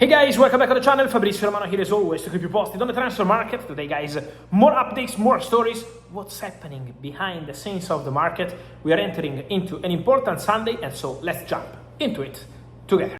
Hey guys, welcome back to the channel. Fabrizio Romano here as always to keep you posted on the transfer market. Today guys, more updates, more stories, what's happening behind the scenes of the market. We are entering into an important Sunday, and so let's jump into it together.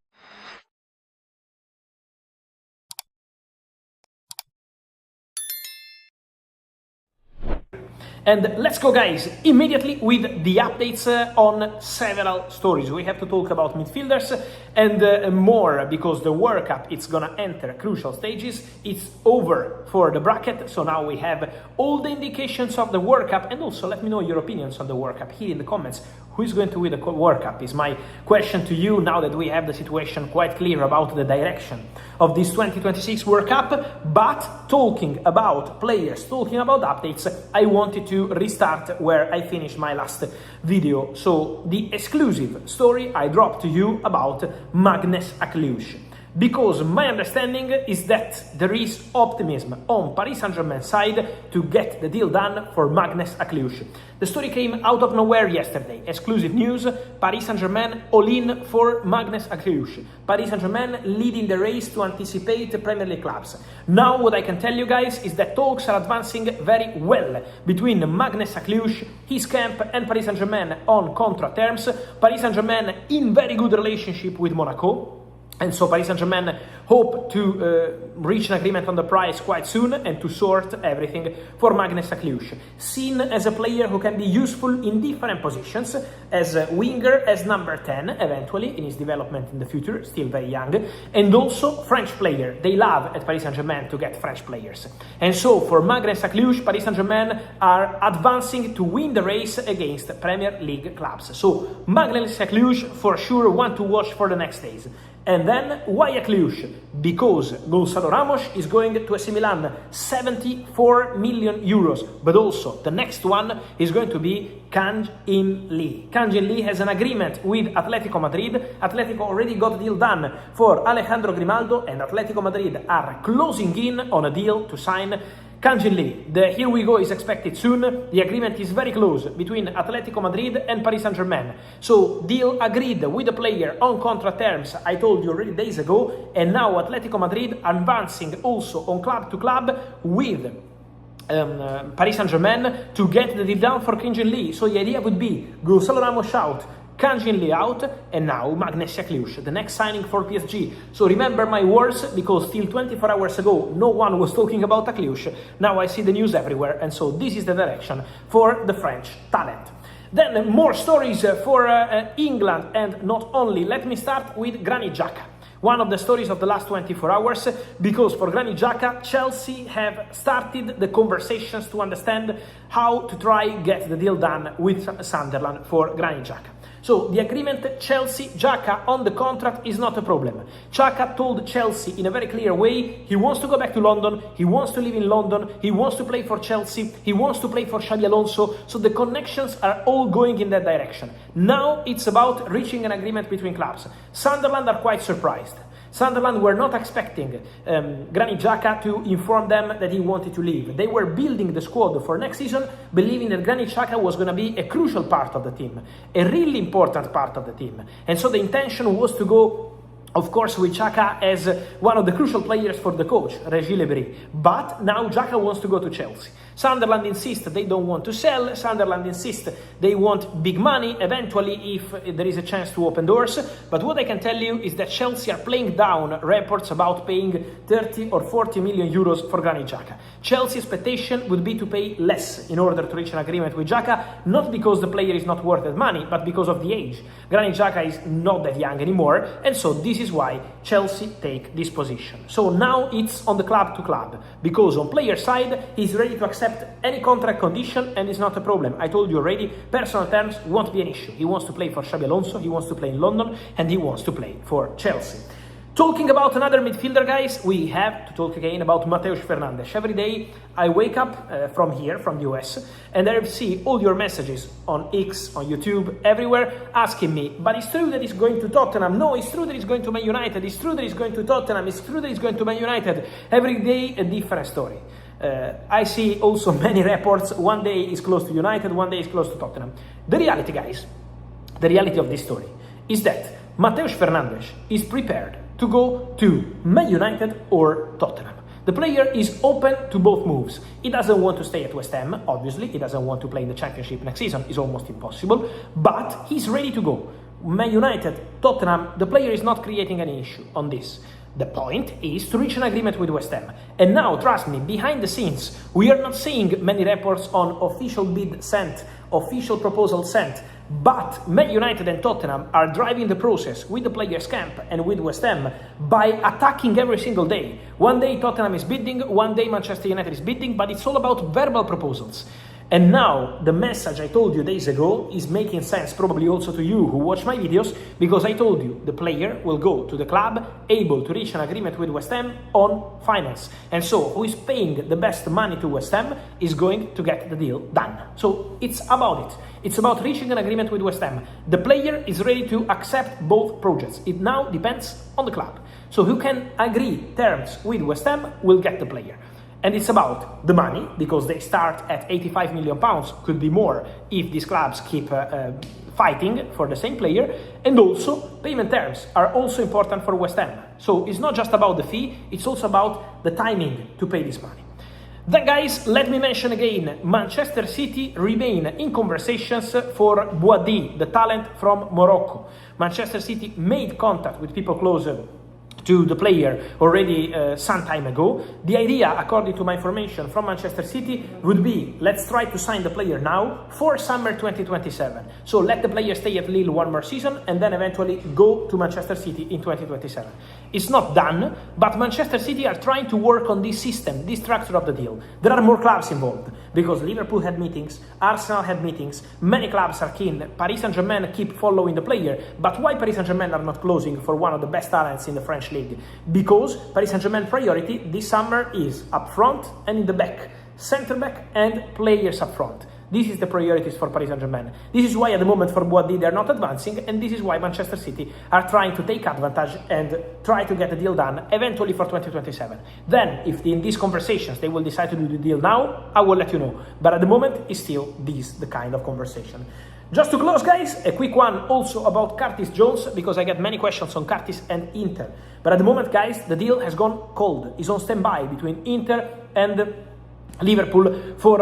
And let's go guys, immediately with the updates on several stories. We have to talk about midfielders and more, because the World Cup, it's gonna enter crucial stages. It's over for the bracket, so now we have all the indications of the World Cup. And also let me know your opinions on the World Cup here in the comments. Who is going to win the World Cup is my question to you, now that we have the situation quite clear about the direction of this 2026 World Cup. But talking about players, talking about updates, I wanted to restart where I finished my last video. So the exclusive story I dropped to you about Matheus Fernandes, because my understanding is that there is optimism on Paris Saint-Germain side to get the deal done for Matheus Fernandes. The story came out of nowhere yesterday. Exclusive news: Paris Saint-Germain all in for Matheus Fernandes. Paris Saint-Germain leading the race to anticipate the Premier League clubs. Now what I can tell you guys is that talks are advancing very well between Matheus Fernandes, his camp, and Paris Saint-Germain on contract terms. Paris Saint-Germain in very good relationship with Monaco. And so Paris Saint-Germain hope to reach an agreement on the price quite soon and to sort everything for Matheus Fernandes. Seen as a player who can be useful in different positions, as a winger, as number 10 eventually in his development in the future, still very young, and also French player. They love at Paris Saint-Germain to get French players. And so for Matheus Fernandes, Paris Saint-Germain are advancing to win the race against Premier League clubs. So Matheus Fernandes for sure one to watch for the next days. And then, why a Cluj? Because Gonzalo Ramos is going to AC Milan, 74 million euros. But also, the next one is going to be Kang In Lee. Kang In Lee has an agreement with Atletico Madrid. Atletico already got a deal done for Alejandro Grimaldo, and Atletico Madrid are closing in on a deal to sign Kang In Lee. The here we go is expected soon. The agreement is very close between Atletico Madrid and Paris Saint-Germain. So deal agreed with the player on contract terms, I told you already days ago, and now Atletico Madrid advancing also on club to club with Paris Saint-Germain to get the deal done for Kang In Lee. So the idea would be Gonzalo Ramos out, Kang In Lee out, and now Matheus Fernandes, the next signing for PSG. So remember my words, because till 24 hours ago no one was talking about Fernandes. Now I see the news everywhere, and so this is the direction for the French talent. Then more stories for England, and not only. Let me start with Granit Xhaka. One of the stories of the last 24 hours, because for Granit Xhaka, Chelsea have started the conversations to understand how to try get the deal done with Sunderland for Granit Xhaka. So the agreement Chelsea-Xhaka on the contract is not a problem. Xhaka told Chelsea in a very clear way he wants to go back to London, he wants to live in London, he wants to play for Chelsea, he wants to play for Xabi Alonso, so the connections are all going in that direction. Now it's about reaching an agreement between clubs. Sunderland are quite surprised. Sunderland were not expecting Granit Xhaka to inform them that he wanted to leave. They were building the squad for next season, believing that Granit Xhaka was going to be a crucial part of the team, a really important part of the team. And so the intention was to go, of course, with Xhaka as one of the crucial players for the coach, Régis Lebris. But now Xhaka wants to go to Chelsea. Sunderland insists they don't want to sell. Sunderland insists they want big money, eventually, if there is a chance to open doors. But what I can tell you is that Chelsea are playing down reports about paying 30 or 40 million euros for Granit Xhaka. Chelsea's expectation would be to pay less in order to reach an agreement with Xhaka, not because the player is not worth that money, but because of the age. Granit Xhaka is not that young anymore, and so this is why Chelsea take this position. So now it's on the club to club, because on player side, he's ready to accept any contract condition, and it's not a problem. I told you already, personal terms won't be an issue. He wants to play for Xabi Alonso, he wants to play in London, and he wants to play for Chelsea. Talking about another midfielder, guys, we have to talk again about Matheus Fernandes. Every day I wake up from here, from the US, and I see all your messages on X, on YouTube, everywhere, asking me, but it's true that he's going to Tottenham. No, it's true that he's going to Man United. It's true that he's going to Tottenham. It's true that he's going to Man United. Every day a different story. I see also many reports. One day is close to United, one day is close to Tottenham. The reality, guys, the reality of this story is that Matheus Fernandes is prepared to go to Man United or Tottenham. The player is open to both moves. He doesn't want to stay at West Ham, obviously. He doesn't want to play in the Championship next season. It's almost impossible. But he's ready to go. Man United, Tottenham, the player is not creating any issue on this. The point is to reach an agreement with West Ham. And now, trust me, behind the scenes, we are not seeing many reports on official bid sent, official proposal sent. But Man United and Tottenham are driving the process with the players' camp and with West Ham by attacking every single day. One day Tottenham is bidding, one day Manchester United is bidding, but it's all about verbal proposals. And now, the message I told you days ago is making sense probably also to you who watch my videos, because I told you the player will go to the club able to reach an agreement with West Ham on finance. And so, who is paying the best money to West Ham is going to get the deal done. So, it's about it. It's about reaching an agreement with West Ham. The player is ready to accept both projects. It now depends on the club. So, who can agree terms with West Ham will get the player. And it's about the money, because they start at £85 million, could be more if these clubs keep fighting for the same player. And also, payment terms are also important for West Ham. So it's not just about the fee, it's also about the timing to pay this money. Then guys, let me mention again, Manchester City remain in conversations for Bouaddi, the talent from Morocco. Manchester City made contact with people closer to the player already some time ago. The idea, according to my information from Manchester City, would be, let's try to sign the player now for summer 2027. So let the player stay at Lille one more season and then eventually go to Manchester City in 2027. It's not done, but Manchester City are trying to work on this system, this structure of the deal. There are more clubs involved, because Liverpool had meetings, Arsenal had meetings, many clubs are keen, Paris Saint-Germain keep following the player. But why Paris Saint-Germain are not closing for one of the best talents in the French league? Because Paris Saint-Germain priority this summer is up front and in the back, centre back and players up front. This is the priorities for Paris Saint-Germain. This is why at the moment for Bouaddi they are not advancing, and this is why Manchester City are trying to take advantage and try to get the deal done eventually for 2027. Then, if in these conversations they will decide to do the deal now, I will let you know. But at the moment, it's still the kind of conversation. Just to close, guys, a quick one also about Curtis Jones, because I get many questions on Curtis and Inter. But at the moment, guys, the deal has gone cold. It's on standby between Inter and Liverpool for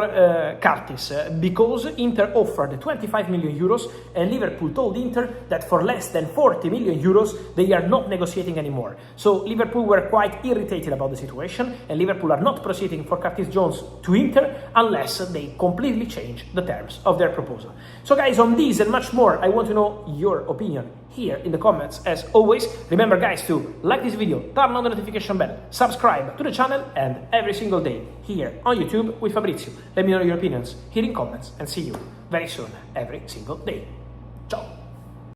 Curtis, because Inter offered 25 million euros and Liverpool told Inter that for less than 40 million euros they are not negotiating anymore. So Liverpool were quite irritated about the situation, and Liverpool are not proceeding for Curtis Jones to Inter unless they completely change the terms of their proposal. So guys, on this and much more, I want to know your opinion here in the comments. As always, remember guys to like this video, turn on the notification bell, subscribe to the channel, and every single day here on YouTube with Fabrizio. Let me know your opinions here in comments, and see you very soon every single day. Ciao!